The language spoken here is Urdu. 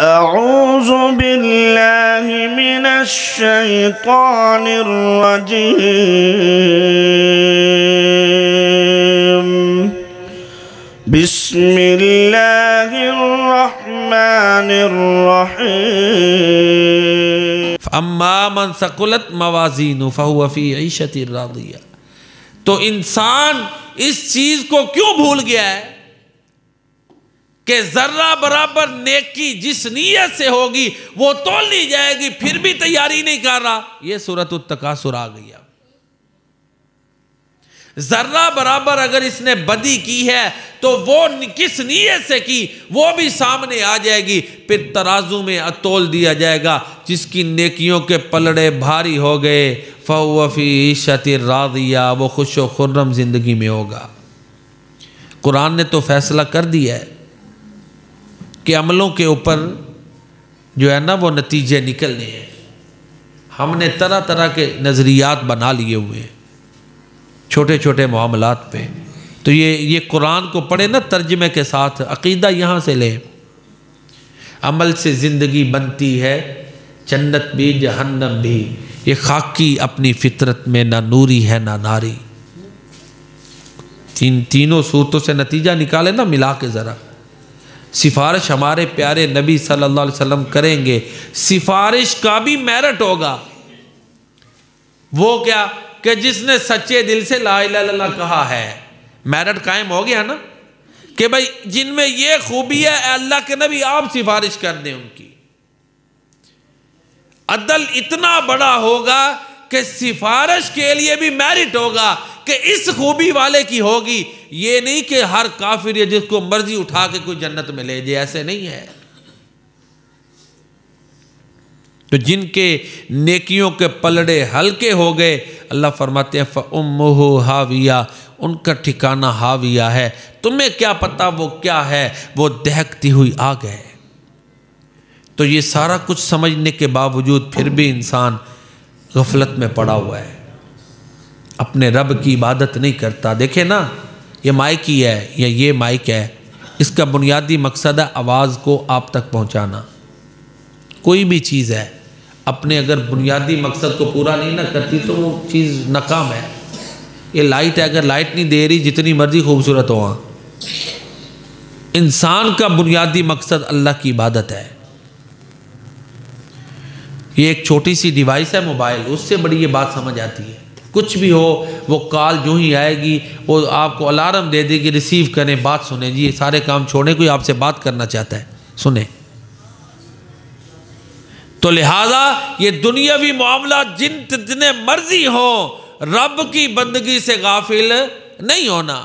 اعوذ باللہ من الشیطان الرجیم بسم اللہ الرحمن الرحیم اما من ثقلت موازینہ فہو فی عیشۃ راضیہ۔ تو انسان اس چیز کو کیوں بھول گیا ہے کہ ذرہ برابر نیکی جس نیت سے ہوگی وہ تول لی جائے گی، پھر بھی تیاری نہیں کر رہا۔ یہ سورۃ التکاثر آ گئی۔ ذرہ برابر اگر اس نے بدی کی ہے تو وہ کس نیت سے کی وہ بھی سامنے آ جائے گی، پھر ترازو میں تول دیا جائے گا۔ جس کی نیکیوں کے پلڑے بھاری ہو گئے فَهُوَ فِي عِيشَةٍ رَاضِيَةٍ، وہ خوش و خرم زندگی میں ہوگا۔ قرآن نے تو فیصلہ کر دیا ہے کہ عملوں کے اوپر جو ہے نا وہ نتیجے نکلنے ہیں۔ ہم نے طرح طرح کے نظریات بنا لیے ہوئے ہیں چھوٹے چھوٹے معاملات پہ۔ تو یہ قرآن کو پڑھے نا ترجمے کے ساتھ، عقیدہ یہاں سے لے۔ عمل سے زندگی بنتی ہے، جنت بھی جہنم بھی، یہ خاکی اپنی فطرت میں نہ نوری ہے نہ ناری۔ تینوں صورتوں سے نتیجہ نکالے نا ملا کے ذرا۔ سفارش ہمارے پیارے نبی صلی اللہ علیہ وسلم کریں گے، سفارش کا بھی میرٹ ہوگا۔ وہ کیا کہ جس نے سچے دل سے لا الہ الا اللہ کہا ہے، میرٹ قائم ہو گیا نا کہ بھائی جن میں یہ خوبی ہے اے اللہ کے نبی آپ سفارش کر دیں ان کی۔ عدل اتنا بڑا ہوگا کہ سفارش کے لیے بھی میرٹ ہوگا کہ اس خوبی والے کی ہوگی، یہ نہیں کہ ہر کافر یا جس کو مرضی اٹھا کے کوئی جنت میں لے جائے، ایسے نہیں ہے۔ تو جن کے نیکیوں کے پلڑے ہلکے ہو گئے، اللہ فرماتے ہیں فَأُمُّهُ حَاوِيَةٌ، ان کا ٹھکانہ حاویہ ہے۔ تمہیں کیا پتا وہ کیا ہے، وہ دہکتی ہوئی آگ ہے۔ تو یہ سارا کچھ سمجھنے کے باوجود پھر بھی انسان غفلت میں پڑا ہوا ہے، اپنے رب کی عبادت نہیں کرتا۔ دیکھیں نا یہ مائک ہی ہے یا یہ مائک ہے، اس کا بنیادی مقصد ہے آواز کو آپ تک پہنچانا۔ کوئی بھی چیز ہے اپنے اگر بنیادی مقصد کو پورا نہیں نہ کرتی تو وہ چیز ناکام ہے۔ یہ لائٹ ہے، اگر لائٹ نہیں دے رہی جتنی مرضی خوبصورت ہو، انسان کا بنیادی مقصد اللہ کی عبادت ہے۔ یہ ایک چھوٹی سی ڈیوائس ہے موبائل، اس سے بڑی یہ بات سمجھ آتی ہے۔ کچھ بھی ہو وہ کال جو ہی آئے گی وہ آپ کو الارم دے دے گی، ریسیو کریں، بات سنیں۔ جی یہ سارے کام چھوڑیں، کوئی آپ سے بات کرنا چاہتا ہے سنیں۔ تو لہٰذا یہ دنیاوی معاملات جتنے مرضی ہوں، رب کی بندگی سے غافل نہیں ہونا۔